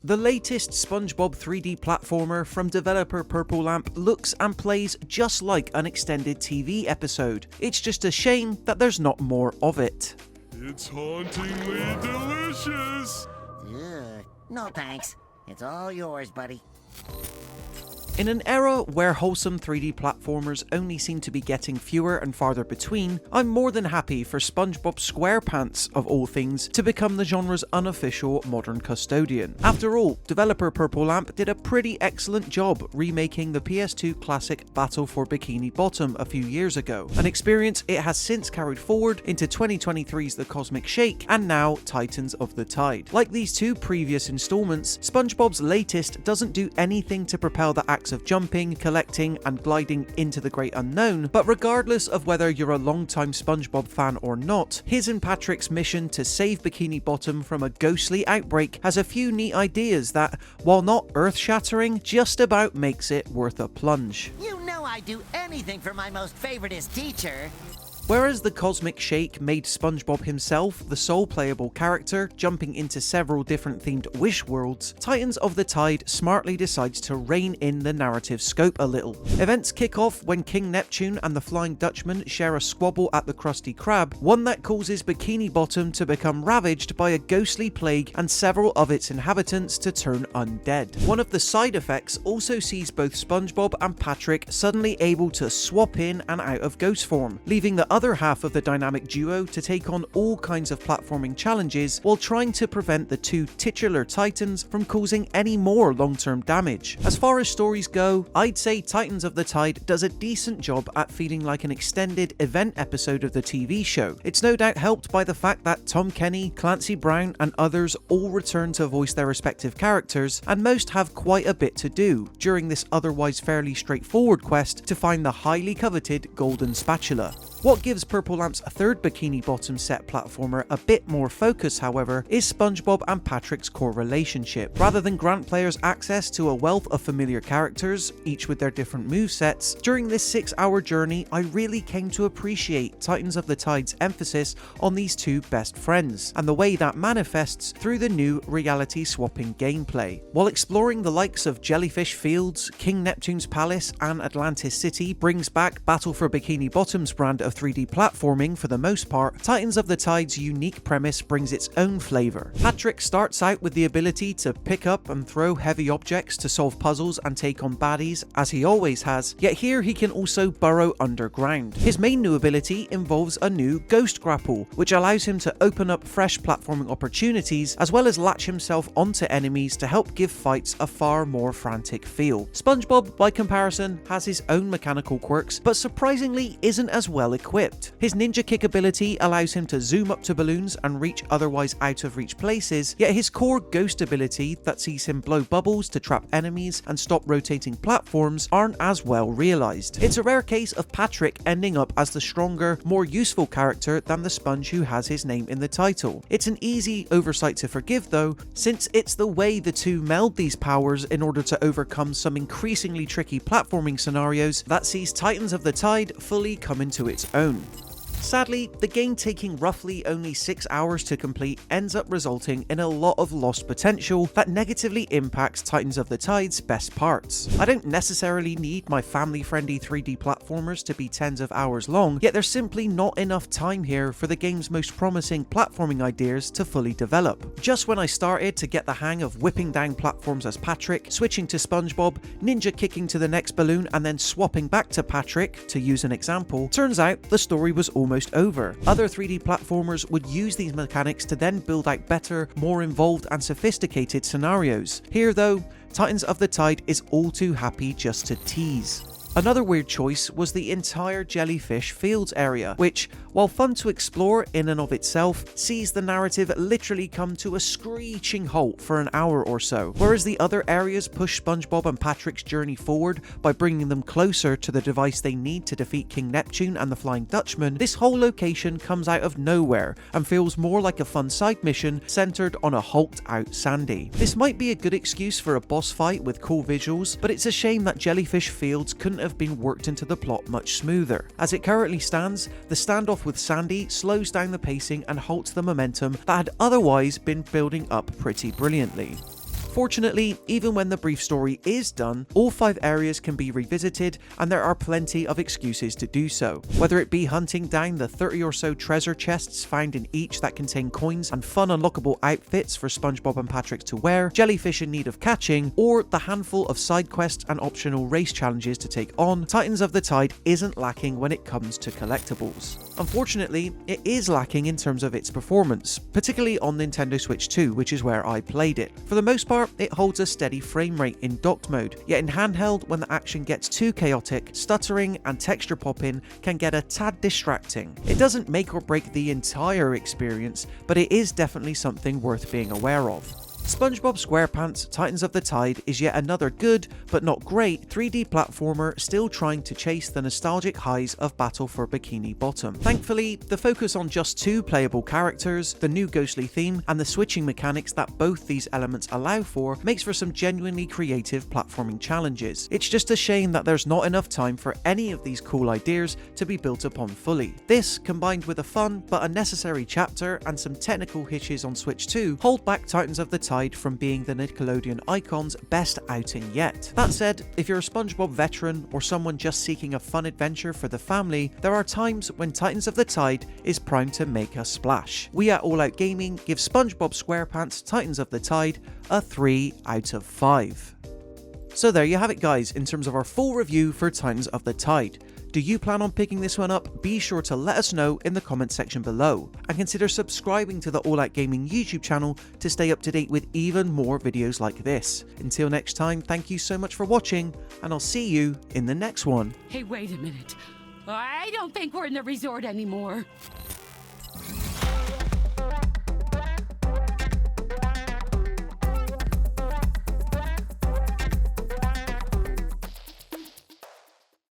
The latest SpongeBob 3D platformer from developer Purple Lamp looks and plays just like an extended TV episode. It's just a shame that there's not more of it. It's hauntingly delicious! Ugh, no thanks. It's all yours, buddy. In an era where wholesome 3D platformers only seem to be getting fewer and farther between, I'm more than happy for SpongeBob SquarePants, of all things, to become the genre's unofficial modern custodian. After all, developer Purple Lamp did a pretty excellent job remaking the PS2 classic Battle for Bikini Bottom a few years ago, an experience it has since carried forward into 2023's The Cosmic Shake and now Titans of the Tide. Like these two previous installments, SpongeBob's latest doesn't do anything to propel the acts of jumping, collecting, and gliding into the great unknown, but regardless of whether you're a long-time SpongeBob fan or not, his and Patrick's mission to save Bikini Bottom from a ghostly outbreak has a few neat ideas that, while not earth-shattering, just about makes it worth a plunge. You know I'd do anything for my most favoritist teacher. Whereas the Cosmic Shake made SpongeBob himself the sole playable character, jumping into several different themed Wish worlds, Titans of the Tide smartly decides to rein in the narrative scope a little. Events kick off when King Neptune and the Flying Dutchman share a squabble at the Krusty Krab, one that causes Bikini Bottom to become ravaged by a ghostly plague and several of its inhabitants to turn undead. One of the side effects also sees both SpongeBob and Patrick suddenly able to swap in and out of ghost form, leaving the other half of the dynamic duo to take on all kinds of platforming challenges while trying to prevent the two titular Titans from causing any more long-term damage. As far as stories go, I'd say Titans of the Tide does a decent job at feeling like an extended event episode of the TV show. It's no doubt helped by the fact that Tom Kenny, Clancy Brown, and others all return to voice their respective characters, and most have quite a bit to do during this otherwise fairly straightforward quest to find the highly coveted Golden Spatula. What gives Purple Lamp's third Bikini Bottom set platformer a bit more focus, however, is SpongeBob and Patrick's core relationship. Rather than grant players access to a wealth of familiar characters, each with their different movesets, during this 6-hour journey I really came to appreciate Titans of the Tide's emphasis on these two best friends, and the way that manifests through the new reality swapping gameplay. While exploring the likes of Jellyfish Fields, King Neptune's Palace, and Atlantis City brings back Battle for Bikini Bottom's brand of 3D platforming for the most part, Titans of the Tide's unique premise brings its own flavour. Patrick starts out with the ability to pick up and throw heavy objects to solve puzzles and take on baddies, as he always has, yet here he can also burrow underground. His main new ability involves a new Ghost Grapple, which allows him to open up fresh platforming opportunities, as well as latch himself onto enemies to help give fights a far more frantic feel. SpongeBob, by comparison, has his own mechanical quirks, but surprisingly isn't as well equipped. His ninja kick ability allows him to zoom up to balloons and reach otherwise out of reach places, yet his core ghost ability that sees him blow bubbles to trap enemies and stop rotating platforms aren't as well realised. It's a rare case of Patrick ending up as the stronger, more useful character than the sponge who has his name in the title. It's an easy oversight to forgive though, since it's the way the two meld these powers in order to overcome some increasingly tricky platforming scenarios that sees Titans of the Tide fully come into its own. Sadly, the game taking roughly only 6 hours to complete ends up resulting in a lot of lost potential that negatively impacts Titans of the Tide's best parts. I don't necessarily need my family-friendly 3D platformers to be tens of hours long, yet there's simply not enough time here for the game's most promising platforming ideas to fully develop. Just when I started to get the hang of whipping down platforms as Patrick, switching to SpongeBob, ninja kicking to the next balloon and then swapping back to Patrick, to use an example, turns out the story was almost over. Other 3D platformers would use these mechanics to then build out better, more involved and sophisticated scenarios. Here though, Titans of the Tide is all too happy just to tease. Another weird choice was the entire Jellyfish Fields area, which, while fun to explore in and of itself, sees the narrative literally come to a screeching halt for an hour or so. Whereas the other areas push SpongeBob and Patrick's journey forward by bringing them closer to the device they need to defeat King Neptune and the Flying Dutchman, this whole location comes out of nowhere and feels more like a fun side mission centered on a hulked out Sandy. This might be a good excuse for a boss fight with cool visuals, but it's a shame that Jellyfish Fields couldn't have been worked into the plot much smoother. As it currently stands, the standoff with Sandy slows down the pacing and halts the momentum that had otherwise been building up pretty brilliantly. Unfortunately, even when the brief story is done, all 5 areas can be revisited and there are plenty of excuses to do so. Whether it be hunting down the 30 or so treasure chests found in each that contain coins and fun unlockable outfits for SpongeBob and Patrick to wear, jellyfish in need of catching, or the handful of side quests and optional race challenges to take on, Titans of the Tide isn't lacking when it comes to collectibles. Unfortunately, it is lacking in terms of its performance, particularly on Nintendo Switch 2, which is where I played it. For the most part, it holds a steady frame rate in docked mode, yet in handheld, when the action gets too chaotic, stuttering and texture popping can get a tad distracting. It doesn't make or break the entire experience, but it is definitely something worth being aware of. SpongeBob SquarePants Titans of the Tide is yet another good, but not great, 3D platformer still trying to chase the nostalgic highs of Battle for Bikini Bottom. Thankfully, the focus on just 2 playable characters, the new ghostly theme, and the switching mechanics that both these elements allow for makes for some genuinely creative platforming challenges. It's just a shame that there's not enough time for any of these cool ideas to be built upon fully. This, combined with a fun but unnecessary chapter and some technical hitches on Switch 2, hold back Titans of the Tide from being the Nickelodeon icon's best outing yet. That said, if you're a SpongeBob veteran or someone just seeking a fun adventure for the family, there are times when Titans of the Tide is primed to make a splash. We at All Out Gaming give SpongeBob SquarePants Titans of the Tide a 3 out of 5. So there you have it guys, in terms of our full review for Titans of the Tide. Do you plan on picking this one up? Be sure to let us know in the comment section below, and consider subscribing to the All Out Gaming YouTube channel to stay up to date with even more videos like this. Until next time, thank you so much for watching, and I'll see you in the next one. Hey, wait a minute. I don't think we're in the resort anymore.